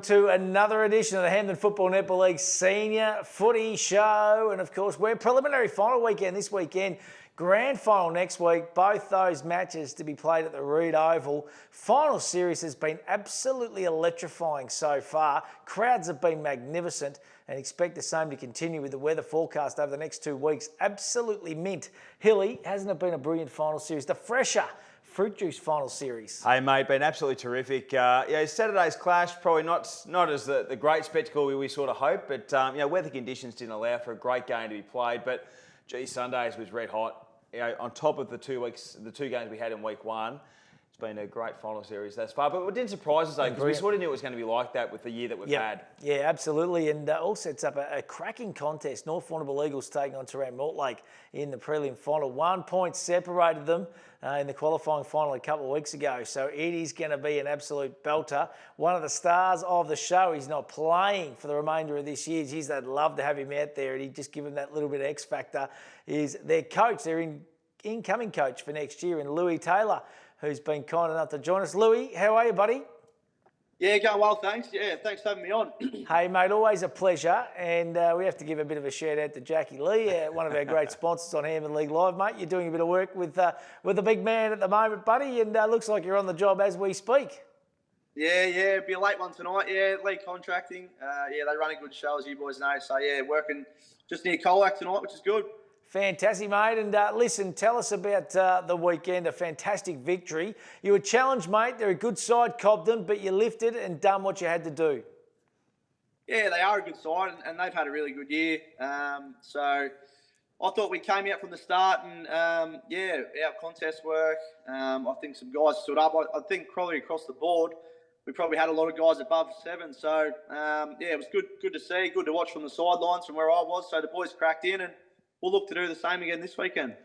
to another edition of the Hampden Football Netball League Senior Footy Show. And of course, we're preliminary final weekend this weekend. Grand final next week. Both those matches to be played at the Reed Oval. Final series has been absolutely electrifying so far. Crowds have been magnificent and expect the same to continue with the weather forecast over the next 2 weeks. Absolutely mint. Hilly, hasn't it been a brilliant final series? The fresher Fruit Juice final series. Hey mate, been absolutely terrific. Saturday's clash, probably not as the great spectacle we sort of hoped, but weather conditions didn't allow for a great game to be played. But gee, Sundays was red hot. On top of the 2 games we had in week one, it's been a great final series thus far. But it didn't surprise us though, because we sort of knew it was going to be like that with the year that we've had. Yeah, absolutely. And all sets up a cracking contest. North Warrnambool Eagles taking on Terang Mortlake in the prelim final. 1 point separated them in the qualifying final a couple of weeks ago. So it is going to be an absolute belter. One of the stars of the show. He's not playing for the remainder of this year. Geez, they'd love to have him out there, and he'd just give him that little bit of X factor. Is their coach, their incoming coach for next year, in Louis Taylor, who's been kind enough to join us. Louis, how are you, buddy? Yeah, going well, thanks. Yeah, thanks for having me on. Hey, mate, always a pleasure. And we have to give a bit of a shout out to Jackie Lee, one of our great sponsors on Hampden League Live, mate. You're doing a bit of work with the big man at the moment, buddy, and looks like you're on the job as we speak. Yeah, it'll be a late one tonight. Yeah, League Contracting. They run a good show, as you boys know. So, yeah, working just near Colac tonight, which is good. Fantastic, mate. And listen, tell us about the weekend, a fantastic victory. You were challenged, mate. They're a good side, Cobden, but you lifted and done what you had to do. Yeah, they are a good side, and they've had a really good year. So I thought we came out from the start and, our contest work, I think some guys stood up. I think probably across the board, we probably had a lot of guys above 7. So, it was good to see, good to watch from the sidelines from where I was. So the boys cracked in, and we'll look to do the same again this weekend.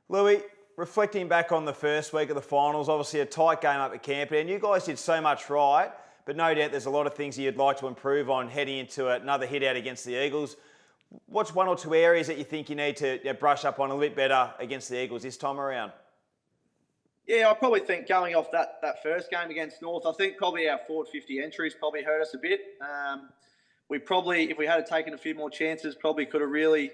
Louis, reflecting back on the first week of the finals, obviously a tight game up at Camperdown. You guys did so much right, but no doubt there's a lot of things you'd like to improve on heading into another hit out against the Eagles. What's 1 or 2 areas that you think you need to brush up on a little bit better against the Eagles this time around? Yeah, I probably think going off that first game against North, I think probably our forward 50 entries probably hurt us a bit. We probably, if we had taken a few more chances, probably could have really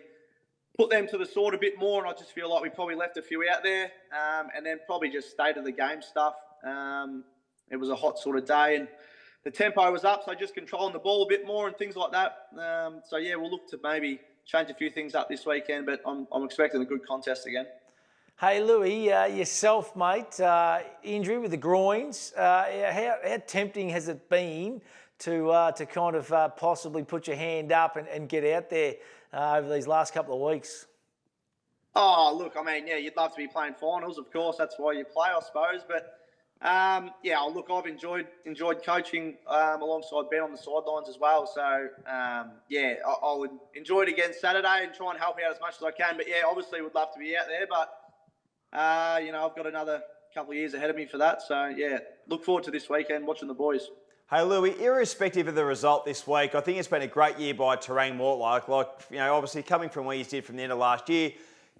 put them to the sword a bit more, and I just feel like we probably left a few out there, and then probably just state of the game stuff. It was a hot sort of day, and the tempo was up, so just controlling the ball a bit more and things like that. We'll look to maybe change a few things up this weekend, but I'm expecting a good contest again. Hey, Louis, yourself, mate, injury with the groins. How tempting has it been to kind of possibly put your hand up and get out there over these last couple of weeks? Oh, look, I mean, yeah, you'd love to be playing finals, of course. That's why you play, I suppose. But, I've enjoyed coaching alongside Ben on the sidelines as well. So, I would enjoy it again Saturday and try and help out as much as I can. But, yeah, obviously would love to be out there. But, I've got another couple of years ahead of me for that. So, yeah, look forward to this weekend watching the boys. Hey Louis, irrespective of the result this week, I think it's been a great year by Terang Mortlake. Obviously coming from where you did from the end of last year,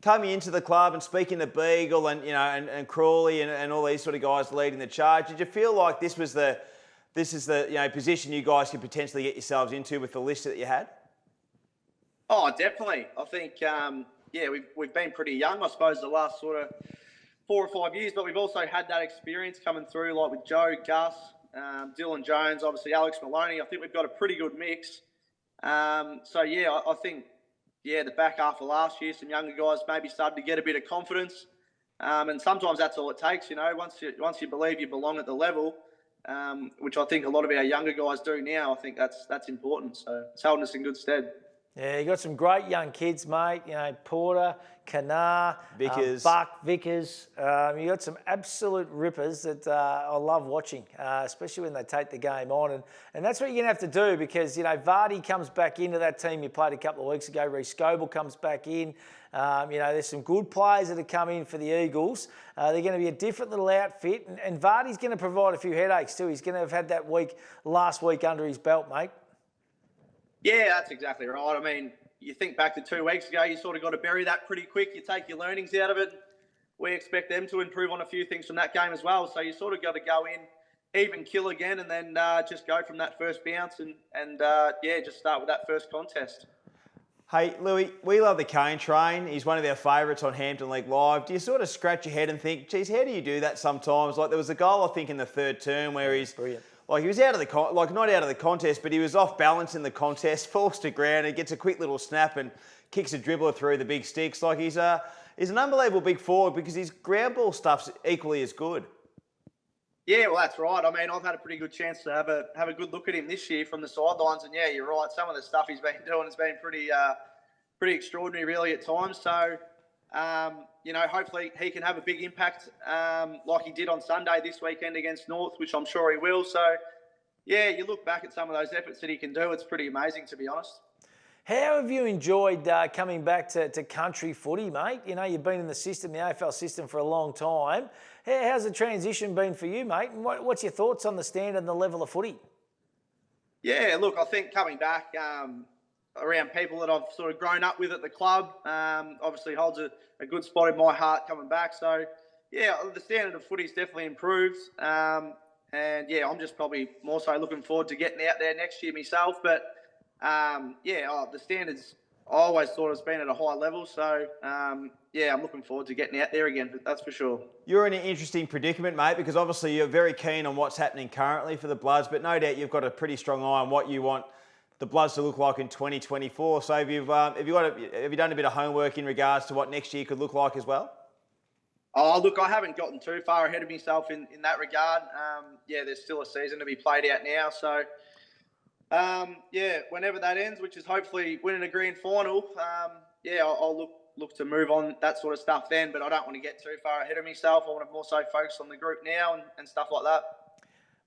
coming into the club and speaking to Beagle and Crawley and all these sort of guys leading the charge. Did you feel like this is the position you guys could potentially get yourselves into with the list that you had? Oh, definitely. I think we've been pretty young, I suppose, the last sort of 4 or 5 years, but we've also had that experience coming through, like with Joe, Gus, Dylan Jones, obviously Alex Maloney. I think we've got a pretty good mix. I think the back half of last year, some younger guys maybe started to get a bit of confidence. And sometimes that's all it takes, once you believe you belong at the level, which I think a lot of our younger guys do now. I think that's important. So it's holding us in good stead. Yeah, you got some great young kids, mate. Porter, Kanar, Vickers. Buck, Vickers. You got some absolute rippers that I love watching, especially when they take the game on. And that's what you're going to have to do because, Vardy comes back into that team you played a couple of weeks ago. Reece Scoble comes back in. There's some good players that have come in for the Eagles. They're going to be a different little outfit. And Vardy's going to provide a few headaches too. He's going to have had that last week under his belt, mate. Yeah, that's exactly right. I mean, you think back to 2 weeks ago, you sort of got to bury that pretty quick. You take your learnings out of it. We expect them to improve on a few things from that game as well. So you sort of got to go in even kill again, and then just go from that first bounce and just start with that first contest. Hey, Louis, we love the Kane train. He's one of our favourites on Hampton League Live. Do you sort of scratch your head and think, geez, how do you do that sometimes? Like there was a goal, I think, in the third term where he's... Brilliant. Like he was out of the not out of the contest, but he was off balance in the contest, falls to ground and gets a quick little snap and kicks a dribbler through the big sticks. Like he's an unbelievable big forward because his ground ball stuff's equally as good. Yeah, well, that's right. I mean, I've had a pretty good chance to have a good look at him this year from the sidelines, and yeah, you're right. Some of the stuff he's been doing has been pretty extraordinary, really, at times. So, hopefully he can have a big impact like he did on Sunday this weekend against North, which I'm sure he will. So, yeah, you look back at some of those efforts that he can do, it's pretty amazing, to be honest. How have you enjoyed coming back to country footy, mate? You know, you've been in the system, the AFL system, for a long time. How's the transition been for you, mate? And what's your thoughts on the standard and the level of footy? Yeah, look, I think coming back around people that I've sort of grown up with at the club obviously holds a good spot in my heart coming back. So, yeah, the standard of footy's definitely improved. And, yeah, I'm just probably more so looking forward to getting out there next year myself. But, the standards I always thought has been at a high level. So, I'm looking forward to getting out there again, that's for sure. You're in an interesting predicament, mate, because obviously you're very keen on what's happening currently for the Bloods, but no doubt you've got a pretty strong eye on what you want the Bloods to look like in 2024. So have you done a bit of homework in regards to what next year could look like as well? Oh, look, I haven't gotten too far ahead of myself in that regard. There's still a season to be played out now. So, whenever that ends, which is hopefully winning a grand final, I'll look to move on that sort of stuff then. But I don't want to get too far ahead of myself. I want to more so focus on the group now and stuff like that.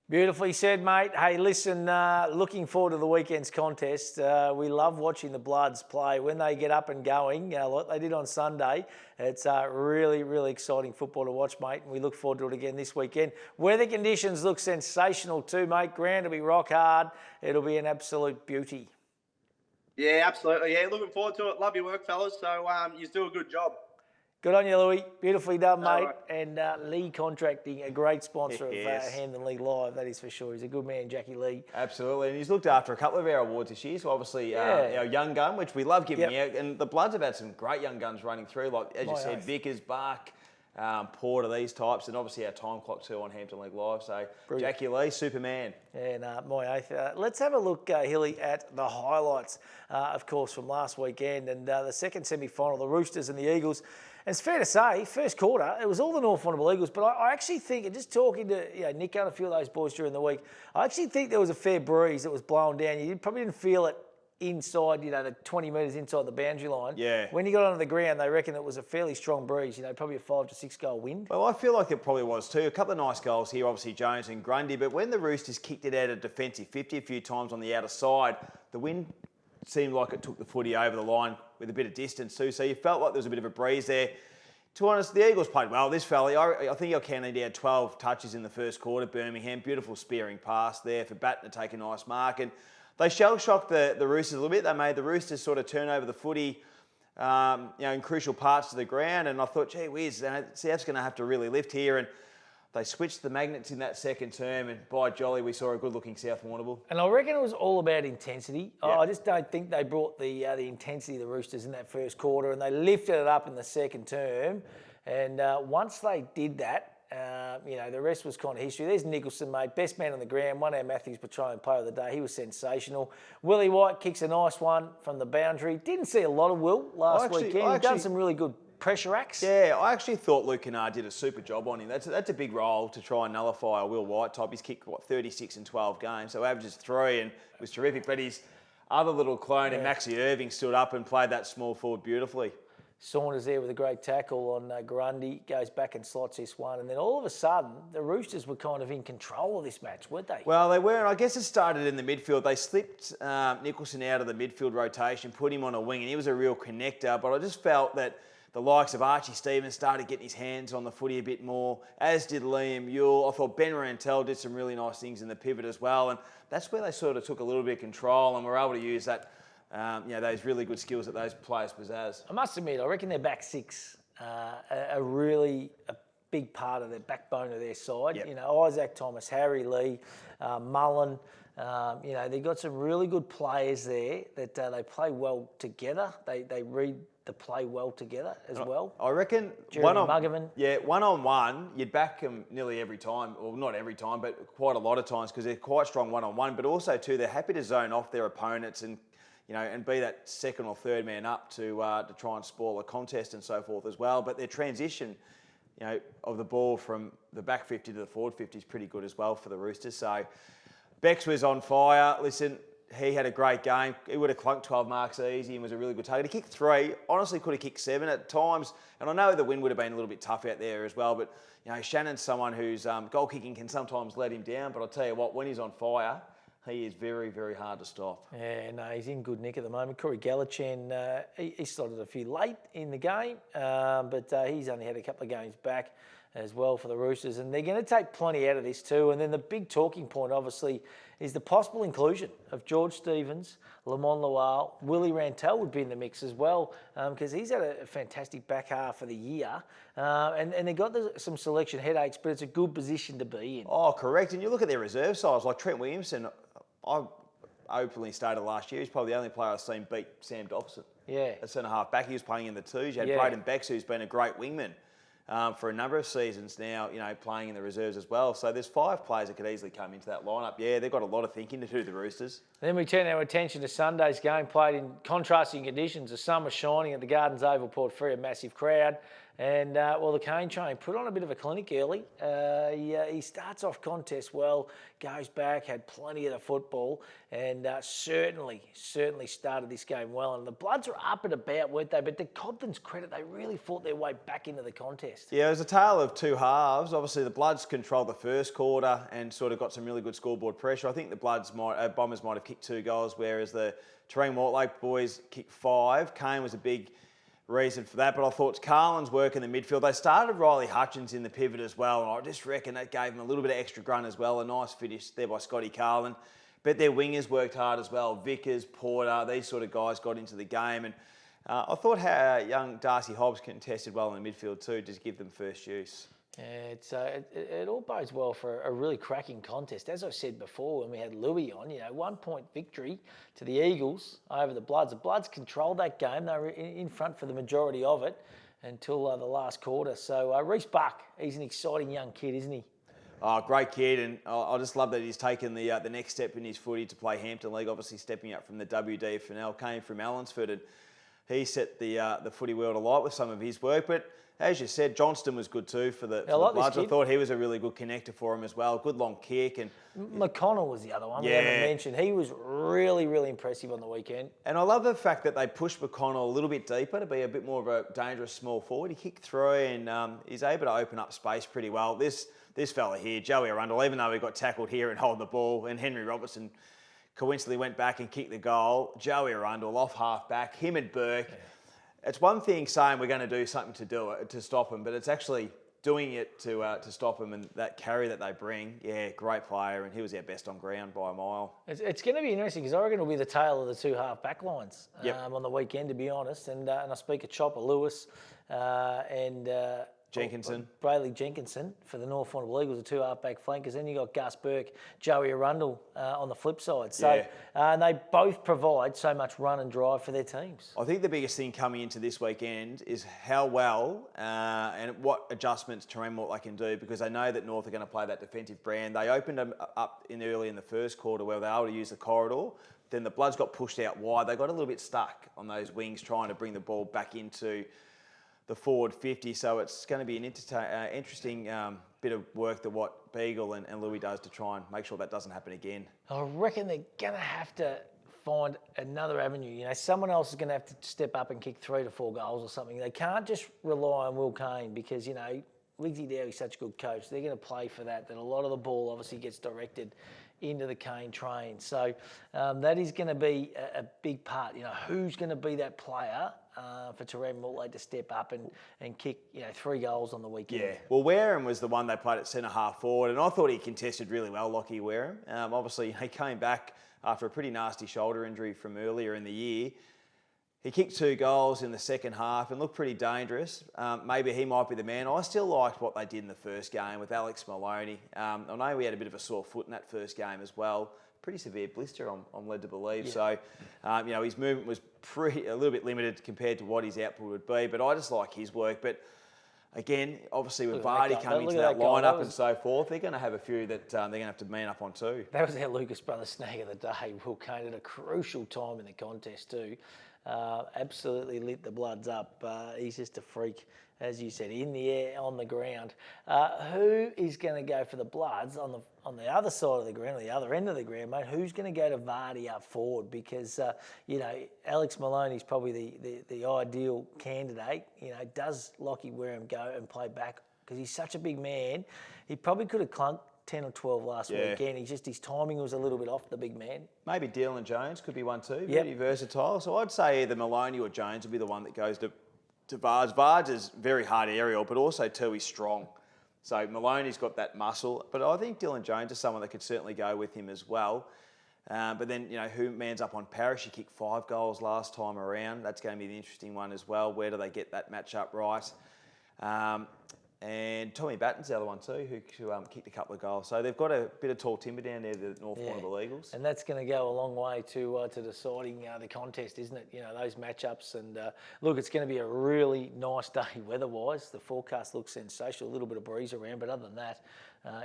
Beautifully said, mate. Hey, listen, looking forward to the weekend's contest. We love watching the Bloods play when they get up and going, like they did on Sunday. It's really, really exciting football to watch, mate, and we look forward to it again this weekend. Weather conditions look sensational too, mate. Ground will be rock hard. It'll be an absolute beauty. Yeah, absolutely. Yeah, looking forward to it. Love your work, fellas. So you do a good job. Good on you, Louis. Beautifully done, mate. Right. And Lee Contracting, a great sponsor Yes. of Hampton League Live, that is for sure. He's a good man, Jackie Lee. Absolutely, and he's looked after a couple of our awards this year. So obviously our young gun, which we love giving out, and the Bloods have had some great young guns running through, like as you said, Vickers, Bach, Porter, these types, and obviously our time clock too on Hampton League Live. So brilliant. Jackie Lee, Superman. And my eighth. Let's have a look, Hilly, at the highlights, of course, from last weekend and the second semi-final, the Roosters and the Eagles. And it's fair to say, first quarter, it was all the North Warrnambool Eagles, but I actually think, and just talking to Nick and a few of those boys during the week, I actually think there was a fair breeze that was blowing down. You probably didn't feel it inside, the 20 metres inside the boundary line. Yeah. When you got onto the ground, they reckon it was a fairly strong breeze, probably a 5 to 6 goal wind. Well, I feel like it probably was too. A couple of nice goals here, obviously Jones and Grundy, but when the Roosters kicked it out of defensive 50 a few times on the outer side, the wind seemed like it took the footy over the line with a bit of distance too, so you felt like there was a bit of a breeze there. To be honest, the Eagles played well. This fella, I think I counted he had 12 touches in the first quarter, Birmingham. Beautiful spearing pass there for Batten to take a nice mark. And they shell-shocked the Roosters a little bit. They made the Roosters sort of turn over the footy in crucial parts of the ground. And I thought, gee whiz, South's going to have to really lift here. And they switched the magnets in that second term, and by jolly, we saw a good-looking South Warrnambool. And I reckon it was all about intensity. Yep. I just don't think they brought the intensity of the Roosters in that first quarter, and they lifted it up in the second term. And once they did that, the rest was kind of history. There's Nicholson, mate, best man on the ground, won our Matthews Petroleum Player of the Day. He was sensational. Willie White kicks a nice one from the boundary. Didn't see a lot of Will last weekend. He's done some really good pressure acts. Yeah, I actually thought Luke Kennard did a super job on him. That's a big role to try and nullify a Will White type. He's kicked, 36 in 12 games, so averages 3 and was terrific. But his other little clone, Maxie Irving, stood up and played that small forward beautifully. Saunders there with a great tackle on Grundy, goes back and slots this one. And then all of a sudden, the Roosters were kind of in control of this match, weren't they? Well, they were, and I guess it started in the midfield. They slipped Nicholson out of the midfield rotation, put him on a wing, and he was a real connector. But I just felt that the likes of Archie Stevens started getting his hands on the footy a bit more, as did Liam Ewell. I thought Ben Rantel did some really nice things in the pivot as well. And that's where they sort of took a little bit of control and were able to use that those really good skills that those players possess. I must admit, I reckon their back six are really big part of the backbone of their side. Yep. You know, Isaac Thomas, Harry Lee, Mullen. You know, they've got some really good players there that they play well together. They read the play well together as well. I reckon Jeremy Muggerman. one-on-one, you'd back them nearly every time. Well, not every time, but quite a lot of times because they're quite strong one-on-one. But also, too, they're happy to zone off their opponents and, you know, and be that second or third man up to try and spoil a contest and so forth as well. But their transition, you know, of the ball from the back 50 to the forward 50 is pretty good as well for the Roosters. So Bex was on fire. Listen, he had a great game. He would have clunked 12 marks easy and was a really good target. He kicked 3. Honestly, could have kicked 7 at times. And I know the wind would have been a little bit tough out there as well. But, you know, Shannon's someone whose goal kicking can sometimes let him down. But I'll tell you what, when he's on fire, he is very, very hard to stop. Yeah, no, he's in good nick at the moment. Corey Gallichan, he slotted a few late in the game, but he's only had a couple of games back as well for the Roosters. And they're going to take plenty out of this too. And then the big talking point, obviously, is the possible inclusion of George Stevens, Lamont Lual, Willie Rantel would be in the mix as well, because he's had a fantastic back half of the year. And they've got some selection headaches, but it's a good position to be in. Oh, correct. And you look at their reserve sides, like Trent Williamson, I openly stated last year, he's probably the only player I've seen beat Sam Dobson. Yeah. At centre-half back. He was playing in the twos. You had Yeah. Braden Bex, who's been a great wingman for a number of seasons now, you know, playing in the reserves as well. So there's 5 players that could easily come into that lineup. Yeah, they've got a lot of thinking to do, the Roosters. Then we turn our attention to Sunday's game, played in contrasting conditions. The sun was shining at the Gardens Oval, Port Fairy, a massive crowd. And, well, the Cane Train put on a bit of a clinic early. He starts off contest well, goes back, had plenty of the football, and certainly started this game well. And the Bloods were up and about, weren't they? But to Cobden's credit, they really fought their way back into the contest. Yeah, it was a tale of 2 halves. Obviously, the Bloods controlled the first quarter and sort of got some really good scoreboard pressure. I think the Bombers might have kicked 2 goals, whereas the Terang Mortlake boys kicked 5. Cane was a big reason for that, but I thought Carlin's work in the midfield. They started Riley Hutchins in the pivot as well, and I just reckon that gave him a little bit of extra grunt as well. A nice finish there by Scotty Carlin. But their wingers worked hard as well. Vickers, Porter, these sort of guys got into the game. And I thought how young Darcy Hobbs contested well in the midfield too, just give them first use. Yeah, it all bodes well for a really cracking contest. As I said before, when we had Louis on, you know, 1-point victory to the Eagles over the Bloods. The Bloods controlled that game. They were in front for the majority of it until the last quarter. So Reece Buck, he's an exciting young kid, isn't he? Oh, great kid, and I just love that he's taken the next step in his footy to play Hampton League. Obviously, stepping up from the WDFNL, came from Allansford, and he set the footy world alight with some of his work. But as you said, Johnston was good too for the Bloods. I thought he was a really good connector for him as well. Good long kick. And McConnell was the other one we haven't mentioned. He was really, really impressive on the weekend. And I love the fact that they pushed McConnell a little bit deeper to be a bit more of a dangerous small forward. He kicked through and he's able to open up space pretty well. This fella here, Joey Arundel, even though he got tackled here and holding the ball, and Henry Robertson coincidentally went back and kicked the goal. Joey Arundel off half back, him and Burke. Yeah. It's one thing saying we're going to do something to stop him, but it's actually doing it to stop him, and that carry that they bring. Yeah, great player, and he was our best on ground by a mile. It's going to be interesting because I reckon it'll be the tale of the 2 half back lines on the weekend, to be honest. And I speak of Chopper Lewis and Jenkinson. Brayley Jenkinson for the North Warrnambool Eagles, the 2 half-back flankers. Then you got Gus Burke, Joey Arundel on the flip side. So and they both provide so much run and drive for their teams. I think the biggest thing coming into this weekend is how well and what adjustments Terang Mortlake can do, because they know that North are going to play that defensive brand. They opened them up early in the first quarter where they were able to use the corridor. Then the Bloods got pushed out wide. They got a little bit stuck on those wings trying to bring the ball back into the forward 50, so it's going to be an interesting bit of work that what Beagle and Louis does to try and make sure that doesn't happen again. I reckon they're going to have to find another avenue. You know, someone else is going to have to step up and kick 3 to 4 goals or something. They can't just rely on Will Kane because, you know, Liggsy Dowie's such a good coach. They're going to play for that a lot of the ball obviously gets directed into the Cane Train. So that is going to be a big part. You know, who's going to be that player for Terang Mortlake to step up and kick, you know, 3 goals on the weekend? Yeah. Well, Wareham was the one they played at centre-half forward, and I thought he contested really well, Lockie Wareham. Obviously, he came back after a pretty nasty shoulder injury from earlier in the year. He kicked 2 goals in the second half and looked pretty dangerous. Maybe he might be the man. I still liked what they did in the first game with Alex Maloney. I know we had a bit of a sore foot in that first game as well. Pretty severe blister, I'm led to believe. Yeah. So, his movement was a little bit limited compared to what his output would be. But I just like his work. But again, obviously with Vardy coming into that lineup and so forth, they're going to have a few that they're going to have to man up on too. That was our Lucas Brothers snag of the day. Will Kane at a crucial time in the contest too. Absolutely lit the Bloods up. He's just a freak, as you said, in the air, on the ground. Who is going to go for the Bloods on the other side of the ground, or the other end of the ground, mate? Who's going to go to Vardy up forward? Because, Alex Maloney's probably the ideal candidate. Does Lockie Wareham go and play back? Because he's such a big man. He probably could have clunked 10 or 12 last weekend. His timing was a little bit off, the big man. Maybe Dylan Jones could be one too. Pretty versatile. So I'd say either Maloney or Jones would be the one that goes to Vards. Vards is very hard aerial, but also too, he's strong. So Maloney's got that muscle. But I think Dylan Jones is someone that could certainly go with him as well. But then, who mans up on Parrish? He kicked 5 goals last time around. That's going to be the interesting one as well. Where do they get that matchup right? And Tommy Batten's the other one too, who kicked a couple of goals. So they've got a bit of tall timber down there, the North Warrnambool Eagles. And that's going to go a long way to deciding the contest, isn't it? Those matchups. And look, it's going to be a really nice day weather-wise. The forecast looks sensational, a little bit of breeze around, but other than that,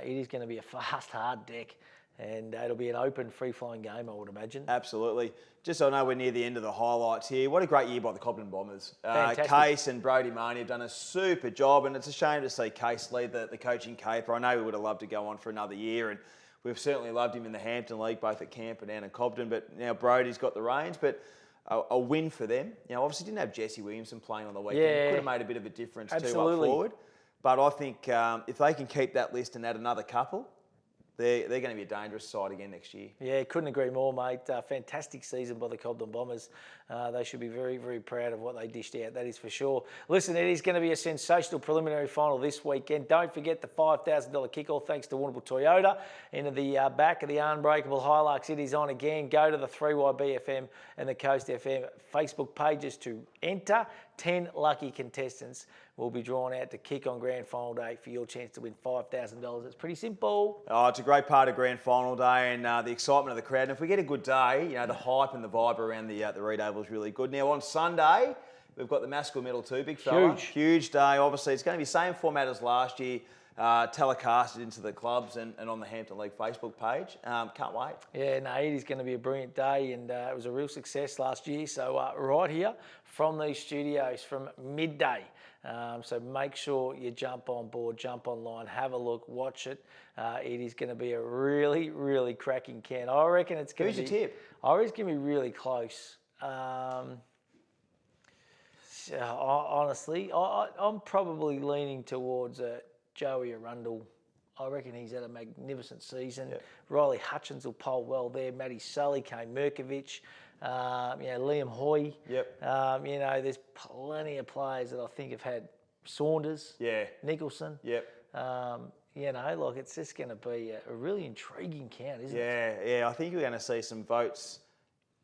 it is going to be a fast, hard deck. And it'll be an open, free-flowing game, I would imagine. Absolutely. Just so I know we're near the end of the highlights here. What a great year by the Cobden Bombers. Fantastic. Case and Brodie Marnie have done a super job, and it's a shame to see Case lead the coaching caper. I know we would have loved to go on for another year, and we've certainly loved him in the Hampton League, both at Camp and down in Cobden, but now Brodie's got the reins. But a win for them. Obviously didn't have Jesse Williamson playing on the weekend. Yeah. Could have made a bit of a difference too Absolutely. up forward. But I think if they can keep that list and add another couple, they're going to be a dangerous side again next year. Yeah, couldn't agree more, mate. Fantastic season by the Cobden Bombers. They should be very, very proud of what they dished out, that is for sure. Listen, it is going to be a sensational preliminary final this weekend. Don't forget the $5,000 kickoff, thanks to Warrnambool Toyota. Into the back of the Unbreakable Hilux, it is on again. Go to the 3YBFM and the Coast FM Facebook pages to enter. 10 lucky contestants will be drawn out to kick on Grand Final Day for your chance to win $5,000. It's pretty simple. Oh, it's a great part of Grand Final Day and the excitement of the crowd. And if we get a good day, the hype and the vibe around the Reed Oval is really good. Now on Sunday, we've got the Mascot Medal too, big fella. Huge day, obviously. It's going to be the same format as last year. Telecasted into the clubs and on the Hampton League Facebook page. Can't wait. Yeah, no, it is going to be a brilliant day, and it was a real success last year. So right here from these studios from midday. So make sure you jump on board, jump online, have a look, watch it. It is going to be a really, really cracking can. I reckon it's going to be... Who's your tip? I reckon it's going to be really close. Honestly, I'm probably leaning towards Joey Arundel. I reckon he's had a magnificent season. Yep. Riley Hutchins will poll well there. Matty Sully, Kane Merkovich, Liam Hoy. Yep. There's plenty of players that I think have had Saunders. Yeah. Nicholson. Yep. It's just going to be a really intriguing count, isn't it? Yeah. I think you're going to see some votes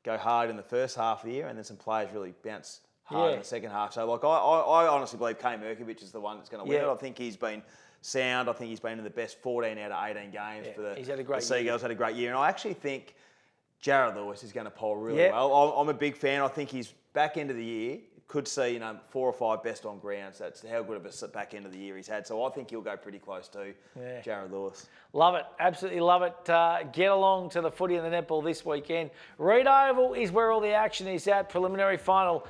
go hard in the first half of the year, and then some players really bounce hard in the second half. So, I honestly believe Kane Merkovich is the one that's going to win it. I think he's been sound. I think he's been in the best 14 out of 18 games for the Seagulls. Had a great year. And I actually think Jared Lewis is going to poll really well. I'm a big fan. I think he's back end of the year could see 4 or 5 best on grounds. That's how good of a back end of the year he's had. So I think he'll go pretty close to Jared Lewis. Love it. Absolutely love it. Get along to the footy and the netball this weekend. Reed Oval is where all the action is at. Preliminary final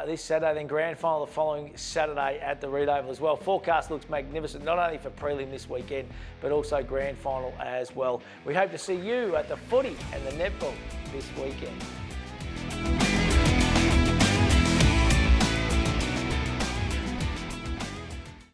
this Saturday, then grand final the following Saturday at the Reed Oval as well. Forecast looks magnificent, not only for prelim this weekend, but also grand final as well. We hope to see you at the footy and the netball this weekend.